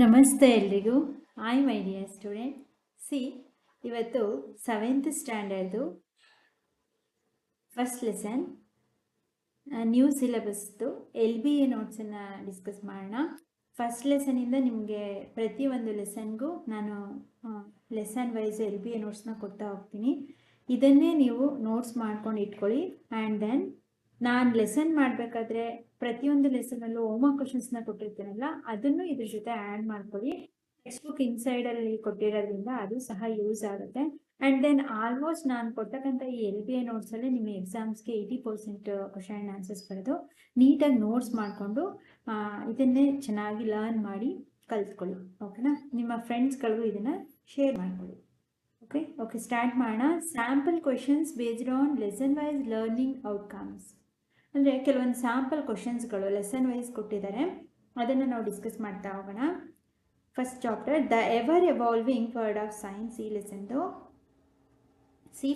ನಮಸ್ತೆ ಎಲ್ರಿಗೂ. Hi my dear student. ಇವತ್ತು 7th ಸ್ಟ್ಯಾಂಡರ್ಡ್ದು ಫಸ್ಟ್ ಲೆಸನ್ ನ್ಯೂ ಸಿಲೆಬಸ್ದು LBA ನೋಟ್ಸನ್ನು ಡಿಸ್ಕಸ್ ಮಾಡೋಣ. ಫಸ್ಟ್ ಲೆಸನಿಂದ ನಿಮಗೆ ಪ್ರತಿಯೊಂದು ಲೆಸನ್ಗೂ ನಾನು ಲೆಸನ್ ವೈಸ್ LBA ನೋಟ್ಸ್ನ ಕೊಡ್ತಾ ಹೋಗ್ತೀನಿ. ಇದನ್ನೇ ನೀವು ನೋಟ್ಸ್ ಮಾಡ್ಕೊಂಡು ಇಟ್ಕೊಳ್ಳಿ. ಆ್ಯಂಡ್ ದೆನ್ ನಾನು ಲೆಸನ್ ಮಾಡಬೇಕಾದ್ರೆ ಪ್ರತಿಯೊಂದು ಲೆಸನಲ್ಲೂ ಹೋಮ್ವರ್ಕ್ ಕ್ವಶನ್ಸ್ನ ಕೊಟ್ಟಿರ್ತೀನಲ್ಲ, ಅದನ್ನು ಇದ್ರ ಜೊತೆ ಆ್ಯಡ್ ಮಾಡ್ಕೊಳ್ಳಿ. ಟೆಕ್ಸ್ಟ್ ಬುಕ್ ಇನ್ಸೈಡಲ್ಲಿ ಕೊಟ್ಟಿರೋದ್ರಿಂದ ಅದು ಸಹ ಯೂಸ್ ಆಗುತ್ತೆ. ಆ್ಯಂಡ್ ದೆನ್ ಆಲ್ಮೋಸ್ಟ್ ನಾನು ಕೊಟ್ಟಕ್ಕಂಥ ಈ LBA ನೋಟ್ಸಲ್ಲಿ ನಿಮ್ಮ ಎಕ್ಸಾಮ್ಸ್ಗೆ 80% ಕ್ವಶನ್ ಆ್ಯಂಡ್ ಆನ್ಸರ್ಸ್ ಬರೋದು. ನೀಟಾಗಿ ನೋಟ್ಸ್ ಮಾಡಿಕೊಂಡು ಇದನ್ನೇ ಚೆನ್ನಾಗಿ ಲರ್ನ್ ಮಾಡಿ ಕಲ್ತ್ಕೊಳ್ಳಿ. ಓಕೆನಾ? ನಿಮ್ಮ ಫ್ರೆಂಡ್ಸ್ಗಳಿಗೂ ಇದನ್ನು ಶೇರ್ ಮಾಡ್ಕೊಳ್ಳಿ. ಓಕೆ ಸ್ಟಾರ್ಟ್ ಮಾಡೋಣ. Sample questions based on lesson wise learning outcomes. ಅಂದರೆ ಕೆಲವೊಂದು ಸ್ಯಾಂಪಲ್ ಕ್ವಶನ್ಸ್ಗಳು ಲೆಸನ್ ವೈಸ್ ಕೊಟ್ಟಿದ್ದಾರೆ, ಅದನ್ನು ನಾವು ಡಿಸ್ಕಸ್ ಮಾಡ್ತಾ ಹೋಗೋಣ. First chapter the ever evolving world of science. ಈ ಲೆಸನ್ದು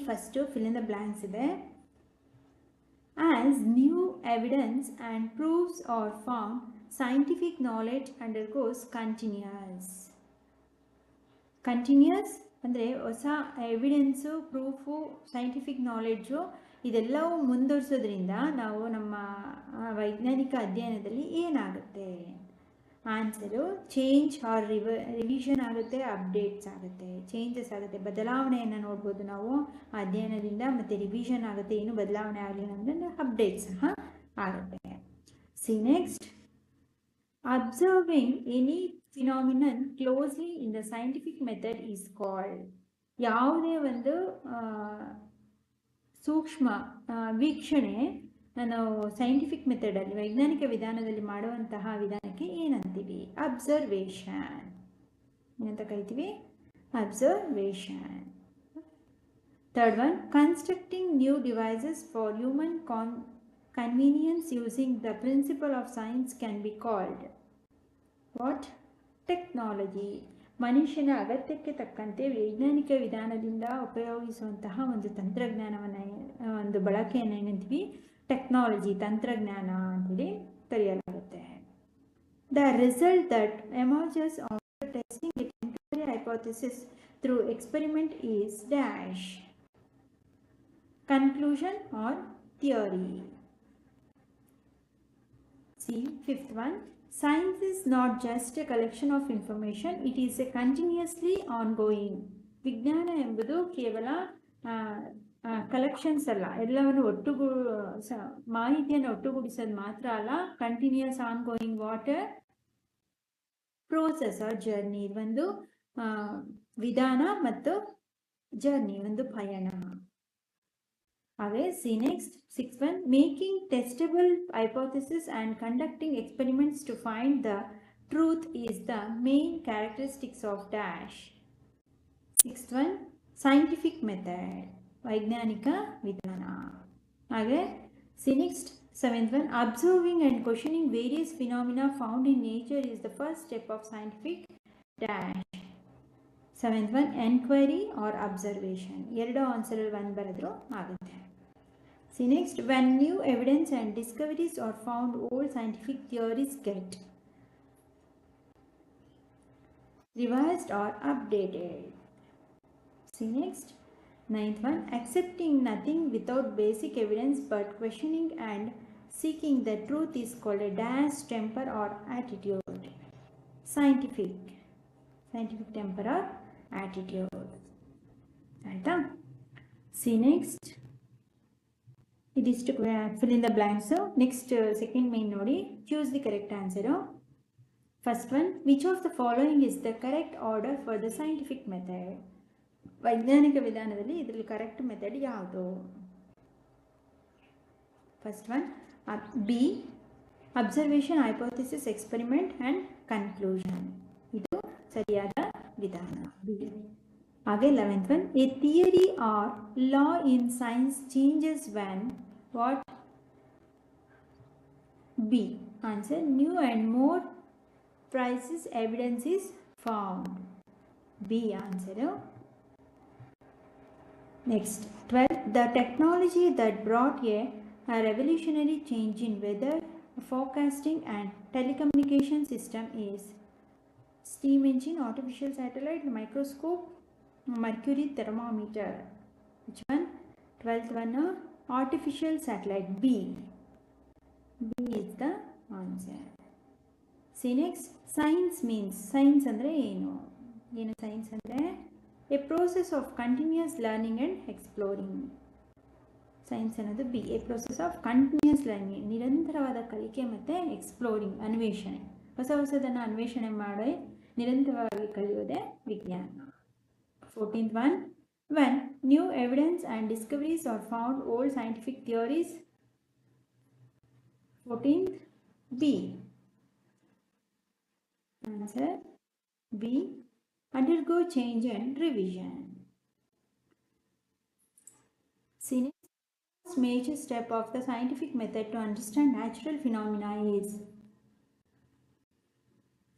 first fill in the blanks ಇದೆ. As new evidence and proofs are found, scientific knowledge undergoes continuous ಅಂದರೆ ಹೊಸ ಎವಿಡೆನ್ಸು, ಪ್ರೂಫು, ಸೈಂಟಿಫಿಕ್ ನಾಲೆಡ್ಜು ಇದೆಲ್ಲವೂ ಮುಂದುವರಿಸೋದ್ರಿಂದ ನಾವು ನಮ್ಮ ವೈಜ್ಞಾನಿಕ ಅಧ್ಯಯನದಲ್ಲಿ ಏನಾಗುತ್ತೆ? ಆನ್ಸರು ಚೇಂಜ್ ಆರ್ ರಿವಿಷನ್ ಆಗುತ್ತೆ, ಅಪ್ಡೇಟ್ಸ್ ಆಗುತ್ತೆ, ಚೇಂಜಸ್ ಆಗುತ್ತೆ, ಬದಲಾವಣೆಯನ್ನು ನೋಡ್ಬೋದು ನಾವು ಅಧ್ಯಯನದಿಂದ. ಮತ್ತು ರಿವಿಷನ್ ಆಗುತ್ತೆ, ಏನು ಬದಲಾವಣೆ ಆಗಲಿಲ್ಲ ಅಂದರೆ ಅಪ್ಡೇಟ್ ಸಹ ಆಗುತ್ತೆ. Next, observing any phenomenon closely in the scientific method is called. ಯಾವುದೇ ಒಂದು ಸೂಕ್ಷ್ಮ ವೀಕ್ಷಣೆ ನಾವು ಸೈಂಟಿಫಿಕ್ ಮೆಥಡಲ್ಲಿ ವೈಜ್ಞಾನಿಕ ವಿಧಾನದಲ್ಲಿ ಮಾಡುವಂತಹ ವಿಧಾನಕ್ಕೆ ಏನಂತೀವಿ? ಅಬ್ಸರ್ವೇಷನ್. ಏನಂತ ಕರಿತೀವಿ? Observation. Third one, constructing new devices for human convenience using the principle of science can be called what? Technology. ಮನುಷ್ಯನ ಅಗತ್ಯಕ್ಕೆ ತಕ್ಕಂತೆ ವೈಜ್ಞಾನಿಕ ವಿಧಾನದಿಂದ ಉಪಯೋಗಿಸುವಂತಹ ಒಂದು ತಂತ್ರಜ್ಞಾನವನ್ನು, ಒಂದು ಬಳಕೆಯನ್ನು ಏನಂತೀವಿ? ಟೆಕ್ನಾಲಜಿ, ತಂತ್ರಜ್ಞಾನ ಅಂತೇಳಿ ಕರೆಯಲಾಗುತ್ತೆ. The result that emerges after testing a temporary hypothesis through experiment is dash. Conclusion or theory. Fifth one, science is not just a collection of information, it is a continuously ongoing. ವಿಜ್ಞಾನ ಎಂಬುದು ಕೇವಲ collections ಅಲ್ಲ, ಎಲ್ಲವನ್ನು ಮಾಹಿತಿಯನ್ನು ಒಟ್ಟುಗೂಡಿಸೋದು ಮಾತ್ರ ಅಲ್ಲ, continuous ongoing water process or journey. ಒಂದು ವಿಧಾನ ಮತ್ತು ಜರ್ನಿ, ಒಂದು ಪಯಣ. ಹಾಗೆ next, six one, making testable hypothesis and conducting experiments to find the truth is the main characteristics of dash. Sixth one, scientific method, ವೈಜ್ಞಾನಿಕ ವಿಧಾನ. ಹಾಗೆ next, seventh one, observing and questioning various phenomena found in nature is the first step of scientific dash. Seventh one, enquiry or observation. ಎರಡು ಆನ್ಸರಲ್ಲಿ ಒಂದು ಬರೆದ್ರು ಆಗುತ್ತೆ. Next, when new evidence and discoveries are found, old scientific theories get revised or updated. Next, ninth one, accepting nothing without basic evidence but questioning and seeking the truth is called a dash temper or attitude. Scientific temper or attitude. Right? Next, ಇದಿಷ್ಟು fill in the blanks. Next second main ನೋಡಿ, choose the correct answer. First one, which of the following is the correct order for the scientific method. ವೈಜ್ಞಾನಿಕ ವಿಧಾನದಲ್ಲಿ ಇದರಲ್ಲಿ correct method ಯಾವುದು? First one B, observation, hypothesis, experiment and conclusion. ಇದು ಸರಿಯಾದ ವಿಧಾನ, B. ಹಾಗೆ 11th one, a theory or law in science changes when what? B. Answer, new and more precise evidence is found. B answer. Next, 12th, the technology that brought a revolutionary change in weather forecasting and telecommunication system is steam engine, artificial satellite, microscope, mercury thermometer. Which one? 12th one, artificial satellite. B is the answer. See next, science means, science andre enu science andre a process of continuous learning and exploring. Science ಅನ್ನೋದು B, a process of continuous learning, ನಿರಂತರವಾದ ಕಲಿಕೆ ಮತ್ತು exploring, ಅನ್ವೇಷಣೆ, ಹೊಸದನ್ನು ಅನ್ವೇಷಣೆ ಮಾಡಿ ನಿರಂತರವಾಗಿ ಕಲಿಯೋದೇ ವಿಜ್ಞಾನ. 14th one, when new evidence and discoveries are found, old scientific theories. 14th B. Answer B. Undergo change and revision. See, next major step of the scientific method to understand natural phenomena is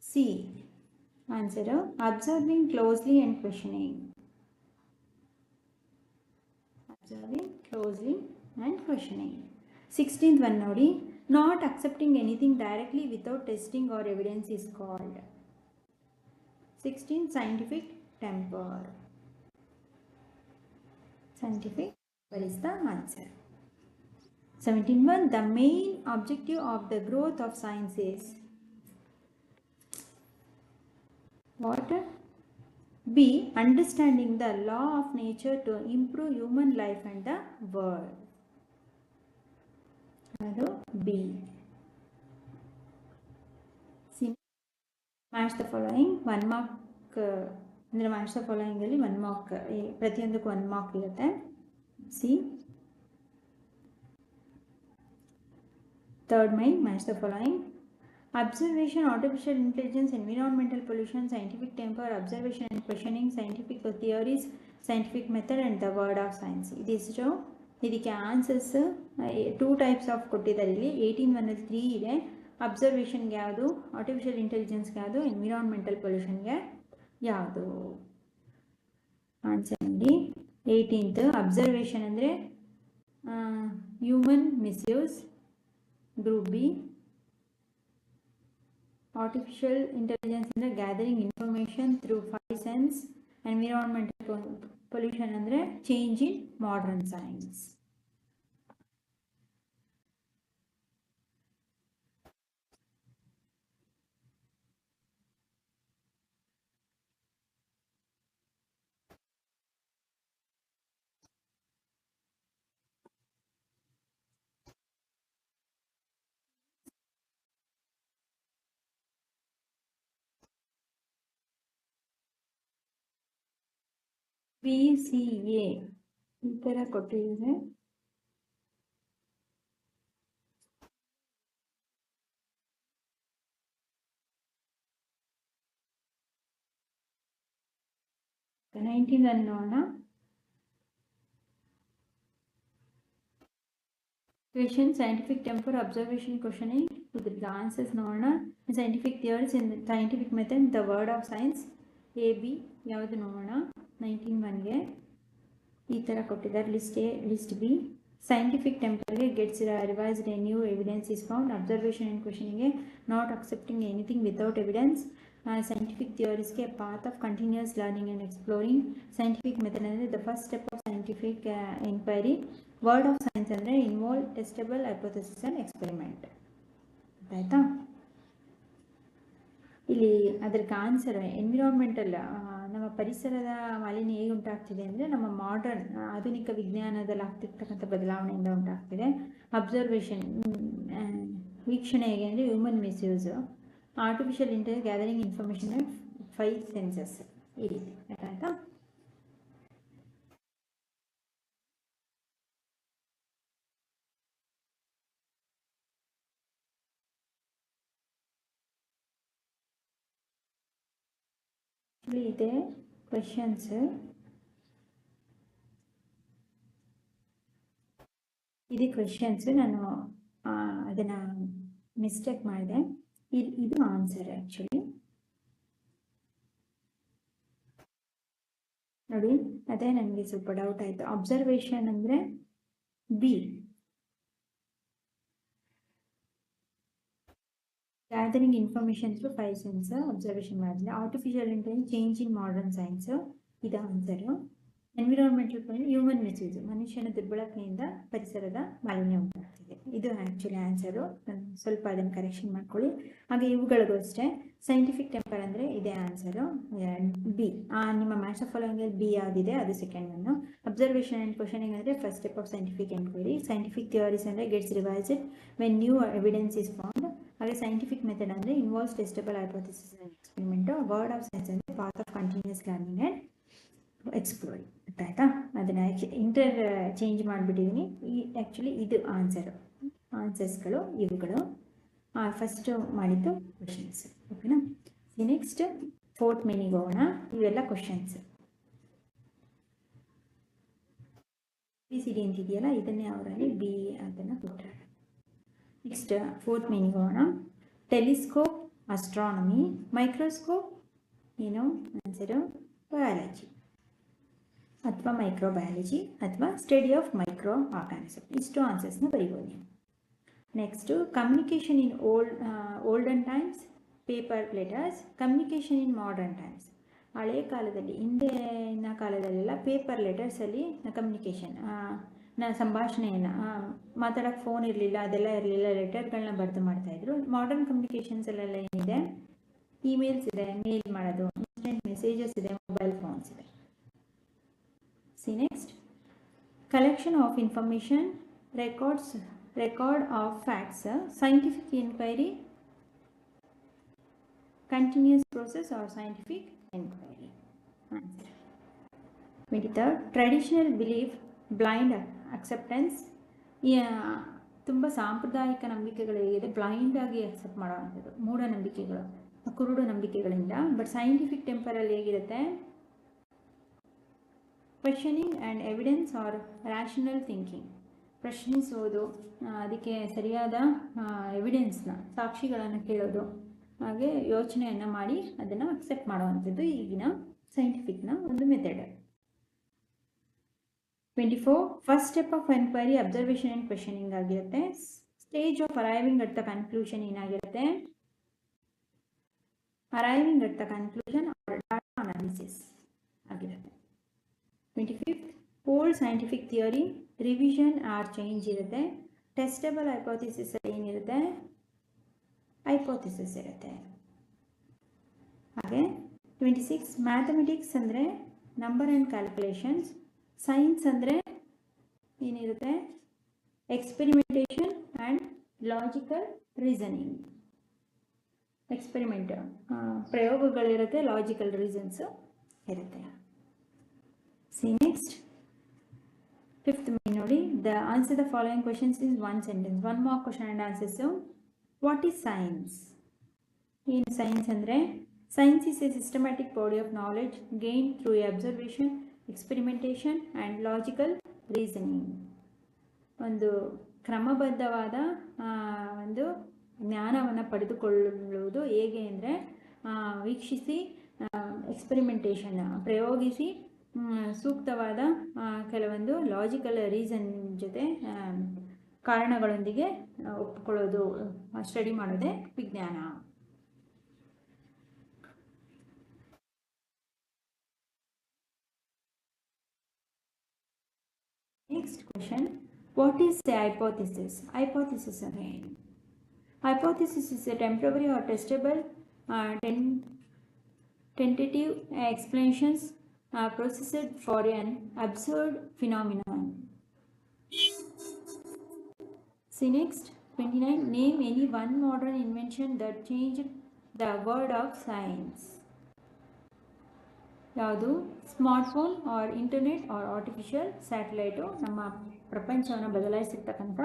C. Answer, observing closely and questioning. Observing closely and questioning. 16th one nodi, not accepting anything directly without testing or evidence is called. 16th, scientific temper. Scientific, what is the answer? 17th one, the main objective of the growth of science is what? B. Understanding the law of nature to improve human life and the world. ಅದು B. Match the following, 1 mark ಅಂದರೆ match the ಫಾಲೋಯಿಂಗಲ್ಲಿ 1 mark, ಪ್ರತಿಯೊಂದಕ್ಕೂ 1 mark ಇರುತ್ತೆ. C third main, match the following, observation, artificial intelligence, environmental pollution, scientific temper, observation and questioning, scientific theories, scientific method and the word of science. ಇದಿಷ್ಟು. ಇದಕ್ಕೆ answers 2 types of ಕೊಟ್ಟಿದ್ದಾರೆ ಇಲ್ಲಿ. 18 ಒನ್ನಲ್ಲಿ 3 ಇದೆ. ಅಬ್ಸರ್ವೇಷನ್ಗೆ ಯಾವುದು, artificial ಇಂಟೆಲಿಜೆನ್ಸ್ಗೆ ಯಾವುದು, ಎನ್ವಿರಾನ್ಮೆಂಟಲ್ ಪೊಲ್ಯೂಷನ್ಗೆ ಯಾವುದು? ಆನ್ಸರ್ ನೋಡಿ. 18th ಅಬ್ಸರ್ವೇಷನ್ ಅಂದರೆ human misuse, group B. Artificial intelligence ಅಂದರೆ gathering information through 5 sense. Environmental pollution ಅಂದರೆ change in modern science. BCA ಈ ಥರ ಕೊಟ್ಟಿದೆ. ನೋಡೋಣ. Question, scientific temper, observation, questioning. ಇದ್ರದ್ದು ಆನ್ಸರ್ಸ್ ನೋಡೋಣ. Scientific theories in scientific method, the word of science. A B ಯಾವುದು ನೋಡೋಣ. 19 ಒನ್ಗೆ ಈ ಥರ ಕೊಟ್ಟಿದ್ದಾರೆ. List B. ಸೈಂಟಿಫಿಕ್ ಟೆಂಪರ್ಗೆ gets revised a new evidence is found. Observation and ಕ್ವೆಶನಿಂಗ್ಗೆ not accepting anything without evidence. Scientific ಥಿಯರೀಸ್ಗೆ path of continuous learning and exploring. Scientific method ಅಂದರೆ the first step of scientific enquiry. Word of science ಅಂದರೆ involve, testable, hypothesis and experiment. ಆಯಿತಾ? ಇಲ್ಲಿ ಅದಕ್ಕೆ answer environmental, ನಮ್ಮ ಪರಿಸರದ ಮಾಲಿನ್ಯ ಹೇಗೆ ಉಂಟಾಗ್ತಿದೆ ಅಂದರೆ ನಮ್ಮ ಮಾಡರ್ನ್ ಆಧುನಿಕ ವಿಜ್ಞಾನದಲ್ಲಿ ಆಗ್ತಿರ್ತಕ್ಕಂಥ ಬದಲಾವಣೆಯಿಂದ ಉಂಟಾಗ್ತಿದೆ. ಅಬ್ಸರ್ವೇಷನ್ ವೀಕ್ಷಣೆ ಹೇಗೆ ಅಂದರೆ human misuse. Artificial intelligence gathering information 5 senses. ಈ ರೀತಿ ಆಯಿತಾ? ಇದೆ ಕ್ವೆಶನ್ಸ್. ಇದು ಕ್ವೆಶನ್ಸ್, ನಾನು ಅದನ್ನು ಮಿಸ್ಟೇಕ್ ಮಾಡಿದೆ. ಇದು ಆನ್ಸರ್ ಆ್ಯಕ್ಚುಲಿ ನೋಡಿ. ಅದೇ ನನಗೆ ಸ್ವಲ್ಪ ಡೌಟ್ ಆಯಿತು. ಅಬ್ಸರ್ವೇಷನ್ ಅಂದರೆ B. Gathering information through 5 sense observation ಮಾಡಿದ್ರೆ. Artificial intelligence change in modern science, ಇದು answer. Environmental point human misuse, ಮನುಷ್ಯನ ದುರ್ಬಳಕೆಯಿಂದ ಪರಿಸರದ ಮಾಲಿನ್ಯ ಉಂಟಾಗ್ತಿದೆ, ಇದು ಆ್ಯಕ್ಚುಲಿ ಆನ್ಸರು. ಸ್ವಲ್ಪ ಅದನ್ನು ಕರೆಕ್ಷನ್ ಮಾಡ್ಕೊಳ್ಳಿ. ಹಾಗೆ ಇವುಗಳಿಗೂ ಅಷ್ಟೇ ಸೈಂಟಿಫಿಕ್ ಟೆಂಪರ್ ಅಂದರೆ ಇದೇ ಆನ್ಸರು, ಬಿ. ನಿಮ್ಮ ಮ್ಯಾಚ್ ಆಫ್ ಫಾಲೋಯಿಂಗಲ್ಲಿ ಬಿ ಯಾವುದಿದೆ ಅದು second one. Observation and questioning ಅಂದರೆ first step of scientific enquiry. Scientific theories ಅಂದರೆ gets revised when new evidence is found. ಹಾಗೆ ಸೈಂಟಿಫಿಕ್ ಮೆಥಡ್ ಅಂದರೆ involves testable hypothesis and experiment. Word of science ಅಂದರೆ path of continuous learning and exploring. ಆಯಿತಾ? ಅದನ್ನು change ಮಾಡಿಬಿಟ್ಟಿದ್ದೀನಿ. Actually ಇದು ಆನ್ಸರ್ಸ್ಗಳು ಇವುಗಳು. First ಮಾಡಿದ್ದು questions. ಓಕೆನಾ? ನೆಕ್ಸ್ಟ್ ಫೋರ್ತ್ ಮೇನಿಗೆ ಹೋಗೋಣ. ಇವೆಲ್ಲ ಕ್ವಶನ್ಸ್ PCD ಅಂತಿದೆಯಲ್ಲ, ಇದನ್ನೇ ಅವರಲ್ಲಿ ಬಿ ಅದನ್ನು ಕೊಟ್ಟರೆ. ನೆಕ್ಸ್ಟ್ ಫೋರ್ತ್ ಮೇನಿಗೆ ಹೋಗೋಣ. Telescope, astronomy. ಮೈಕ್ರೋಸ್ಕೋಪ್ ಏನು ಆನ್ಸರು? ಬಯಾಲಜಿ ಅಥವಾ ಮೈಕ್ರೋಬಯಾಲಜಿ ಅಥವಾ ಸ್ಟಡಿ ಆಫ್ ಮೈಕ್ರೋ ಆರ್ಗಾನಿಸಮ್. ಇಷ್ಟು ಆನ್ಸರ್ಸ್ನ ಬರೀಬೋದು ನೀವು. Next communication in olden times, paper letters. Communication in modern times, ಹಳೆಯ ಕಾಲದಲ್ಲಿ ಹಿಂದಿನ ಕಾಲದಲ್ಲೆಲ್ಲ ಪೇಪರ್ ಲೆಟರ್ಸಲ್ಲಿ ಕಮ್ಯುನಿಕೇಷನ್ ಸಂಭಾಷಣೆಯನ್ನು ಮಾತಾಡೋಕ್ಕೆ ಫೋನ್ ಇರಲಿಲ್ಲ, ಅದೆಲ್ಲ ಇರಲಿಲ್ಲ, ಲೆಟರ್ಗಳನ್ನ ಬರೆದು ಮಾಡ್ತಾಯಿದ್ರು. ಮಾಡರ್ನ್ ಕಮ್ಯುನಿಕೇಷನ್ಸಲ್ಲೆಲ್ಲ ಏನಿದೆ? ಇಮೇಲ್ಸ್ ಇದೆ, ಮೇಲ್ ಮಾಡೋದು, ಇನ್ಸ್ಟೆಂಟ್ ಮೆಸೇಜಸ್ ಇದೆ, ಮೊಬೈಲ್ ಫೋನ್ಸ್ ಇದೆ. See next, collection of information, record of facts, scientific inquiry, continuous process or scientific inquiry. Answer. 23rd, traditional belief, blind acceptance. ತುಂಬ ಸಾಂಪ್ರದಾಯಿಕ ನಂಬಿಕೆಗಳು ಹೇಗಿದೆ, ಬ್ಲೈಂಡ್ ಆಗಿ ಅಕ್ಸೆಪ್ಟ್ ಮಾಡೋವಂಥದ್ದು, ಮೂಢನಂಬಿಕೆಗಳು, ಕುರುಡು ನಂಬಿಕೆಗಳಿಂದ. ಬಟ್ ಸೈಂಟಿಫಿಕ್ ಟೆಂಪರಲ್ಲಿ ಹೇಗಿರುತ್ತೆ? Questioning and evidence or rational thinking. ಪ್ರಶ್ನಿಸೋದು, ಅದಕ್ಕೆ ಸರಿಯಾದ ಎವಿಡೆನ್ಸ್ನ, ಸಾಕ್ಷಿಗಳನ್ನು ಕೇಳೋದು, ಹಾಗೆ ಯೋಚನೆಯನ್ನು ಮಾಡಿ ಅದನ್ನು ಅಕ್ಸೆಪ್ಟ್ ಮಾಡುವಂಥದ್ದು ಈಗಿನ ಸೈಂಟಿಫಿಕ್ನ ಒಂದು method. 24, first step of enquiry observation and questioning ಆಗಿರುತ್ತೆ. Stage of arriving at the conclusion ಏನಾಗಿರುತ್ತೆ? Arriving at the conclusion or data analysis ಆಗಿರುತ್ತೆ. 25th, old scientific theory, revision or change ಇರುತ್ತೆ. ಟೆಸ್ಟಬಲ್ ಹೈಪೋಥಿಸಿಸ್ ಏನಿರುತ್ತೆ? Hypothesis ಇರುತ್ತೆ. ಹಾಗೆ 26, mathematics ಅಂದರೆ number and calculations. Science ಅಂದರೆ ಏನಿರುತ್ತೆ? Experimentation and logical reasoning. Experiment ಪ್ರಯೋಗಗಳಿರುತ್ತೆ, ಲಾಜಿಕಲ್ ರೀಸನ್ಸು ಇರುತ್ತೆ. See next, 5th main ನೋಡಿ. The answer the following questions is one sentence. One more question and answer. So, what is science? In science ಅಂದರೆ science is a systematic body of knowledge gained through observation, experimentation and logical reasoning. ಒಂದು ಕ್ರಮಬದ್ಧವಾದ ಒಂದು ಜ್ಞಾನವನ್ನು ಪಡೆದುಕೊಳ್ಳುವುದು ಹೇಗೆ ಅಂದರೆ ವೀಕ್ಷಿಸಿ, experimentation ಪ್ರಯೋಗಿಸಿ, ಸೂಕ್ತವಾದ ಕೆಲವೊಂದು ಲಾಜಿಕಲ್ ರೀಸನ್ ಜೊತೆ ಕಾರಣಗಳೊಂದಿಗೆ ಒಪ್ಪಿಕೊಳ್ಳೋದು, ಸ್ಟಡಿ ಮಾಡೋದೇ ವಿಜ್ಞಾನ. Next question, what is a hypothesis? Hypothesis again. Hypothesis is a temporary or testable tentative explanations processed for an absurd phenomenon. See next, 29, name any one modern invention that changed the world of science. ಯಾವುದು? Smartphone or internet or artificial satellite ನಮ್ಮ ಪ್ರಪಂಚವನ್ನು ಬದಲಾಯಿಸಿರ್ತಕ್ಕಂಥ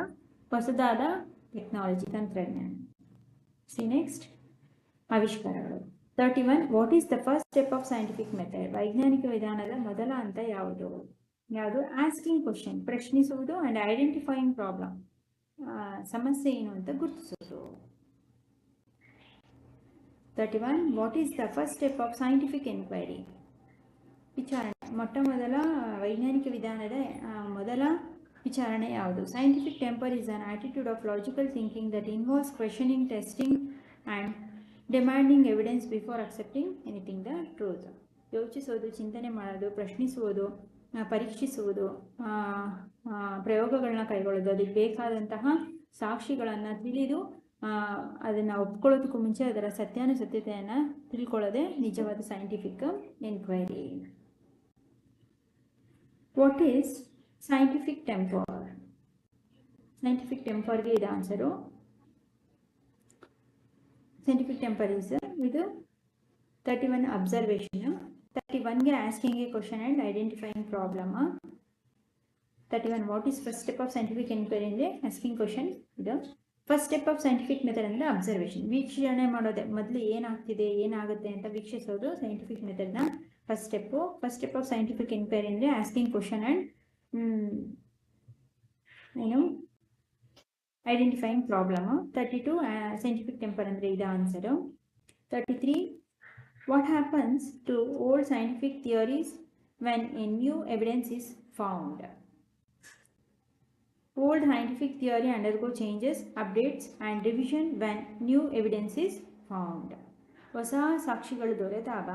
ಹೊಸದಾದ technology, ತಂತ್ರಜ್ಞಾನ. C next, ಆವಿಷ್ಕಾರಗಳು. 31, what is the first step of scientific method? ವೈಜ್ಞಾನಿಕ ವಿಧಾನದ ಮೊದಲ ಹಂತ ಯಾವುದು? ಆಸ್ಕಿಂಗ್ ಕ್ವಶನ್, ಪ್ರಶ್ನಿಸುವುದು, ಆ್ಯಂಡ್ ಐಡೆಂಟಿಫೈಯಿಂಗ್ ಪ್ರಾಬ್ಲಮ್, ಸಮಸ್ಯೆ ಏನು ಅಂತ ಗುರುತಿಸೋದು. 31, what is the first step of scientific enquiry? ವಿಚಾರಣೆ, ಮೊಟ್ಟ ಮೊದಲ ವೈಜ್ಞಾನಿಕ ವಿಧಾನದ ಮೊದಲ ವಿಚಾರಣೆ ಯಾವುದು? Scientific temper is an attitude of logical thinking that involves questioning, testing and demanding evidence before accepting anything the truth. ಯೋಚಿಸೋದು, ಚಿಂತನೆ ಮಾಡೋದು, ಪ್ರಶ್ನಿಸುವುದು, ಪರೀಕ್ಷಿಸುವುದು, ಪ್ರಯೋಗಗಳನ್ನ ಕೈಗೊಳ್ಳೋದು, ಅದಕ್ಕೆ ಬೇಕಾದಂತಹ ಸಾಕ್ಷಿಗಳನ್ನು ತಿಳಿದು ಅದನ್ನು ಒಪ್ಕೊಳ್ಳೋದಕ್ಕೂ ಮುಂಚೆ ಅದರ ಸತ್ಯಾನುಸತ್ಯತೆಯನ್ನು ತಿಳ್ಕೊಳ್ಳೋದೇ ನಿಜವಾದ scientific enquiry. What is scientific temper? Scientific ಟೆಂಪರ್ಗೆ ಇದು ಆನ್ಸರು. ಸೈಂಟಿಫಿಕ್ ಟೆಂಪರ್ ಇಸ್ ಇದು 31 ಅಬ್ಸರ್ವೇಷನ್, 31ಗೆ asking a question and identifying problem. 31 what is first step of scientific enquiry ಅಂದರೆ ಆಸ್ಕಿಂಗ್ ಕ್ವಶನ್. ಇದು first step of scientific method ಅಂದರೆ observation, ವೀಕ್ಷಣೆ ಮಾಡೋದೆ. ಮೊದಲು ಏನಾಗ್ತಿದೆ ಏನಾಗುತ್ತೆ ಅಂತ ವೀಕ್ಷಿಸೋದು ಸೈಂಟಿಫಿಕ್ ಮೆಥಡ್ನ first step. First step of scientific enquiry ಅಂದರೆ asking question and identifying problem. 32 scientific temper ಅಂದರೆ ಇದು answer. 33 what happens to old scientific theories when a new evidence is found? Old scientific theory undergo changes, updates and revision when new evidence is found. ಹೊಸ ಸಾಕ್ಷಿಗಳು ದೊರೆತಾಗ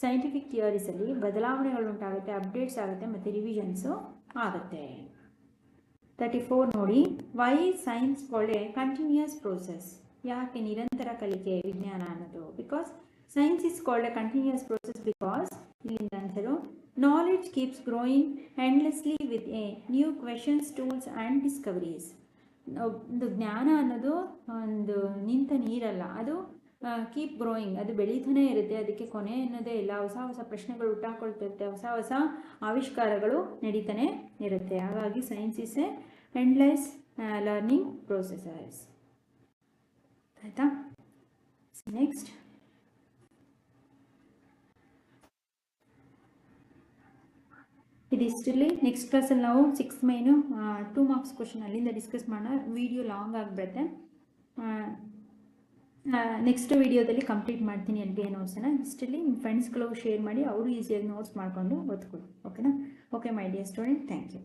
scientific ಥಿಯರೀಸಲ್ಲಿ ಬದಲಾವಣೆಗಳು ಉಂಟಾಗುತ್ತೆ, updates ಆಗುತ್ತೆ ಮತ್ತು ರಿವಿಷನ್ಸು ಆಗುತ್ತೆ. 34 ನೋಡಿ, why science called a continuous process? ಯಾಕೆ ನಿರಂತರ ಕಲಿಕೆ ವಿಜ್ಞಾನ ಅನ್ನೋದು? Because science is called a continuous process because ಇಲ್ಲಿಂದ answer knowledge keeps growing endlessly with a new questions, tools and discoveries. ಒಂದು ಜ್ಞಾನ ಅನ್ನೋದು ಒಂದು ನಿಂತ ನೀರಲ್ಲ, ಅದು ಕೀಪ್ ಗ್ರೋಯಿಂಗ್, ಅದು ಬೆಳೀತಾನೆ ಇರುತ್ತೆ, ಅದಕ್ಕೆ ಕೊನೆ ಅನ್ನೋದೇ ಇಲ್ಲ. ಹೊಸ ಹೊಸ ಪ್ರಶ್ನೆಗಳು ಹುಟ್ಟಾಕೊಳ್ತಿರುತ್ತೆ, ಹೊಸ ಹೊಸ ಆವಿಷ್ಕಾರಗಳು ನಡೀತಾನೆ ಇರುತ್ತೆ. ಹಾಗಾಗಿ science is A endless learning processes. ಆಯಿತಾ? ನೆಕ್ಸ್ಟ್ ಇದಿಷ್ಟರಲ್ಲಿ ನೆಕ್ಸ್ಟ್ ಕ್ಲಾಸಲ್ಲಿ ನಾವು 6 ಮೈನು 2 ಮಾರ್ಕ್ಸ್ ಕ್ವಶನ್ ಅಲ್ಲಿಂದ ಡಿಸ್ಕಸ್ ಮಾಡೋಣ. ವಿಡಿಯೋ ಲಾಂಗ್ ಆಗಿಬಿಡುತ್ತೆ. ನೆಕ್ಸ್ಟ್ ವಿಡಿಯೋದಲ್ಲಿ ಕಂಪ್ಲೀಟ್ ಮಾಡ್ತೀನಿ LBI ನೋಟ್ಸನ್ನು. ಇಷ್ಟರಲ್ಲಿ ನಿಮ್ಮ ಫ್ರೆಂಡ್ಸ್ಗಳು ಶೇರ್ ಮಾಡಿ, ಅವರು ಈಸಿಯಾಗಿ ನೋಟ್ಸ್ ಮಾಡಿಕೊಂಡು ಓದ್ಕೊಳ್ಳಿ. ಓಕೆನಾ? Okay my dear student, thank you.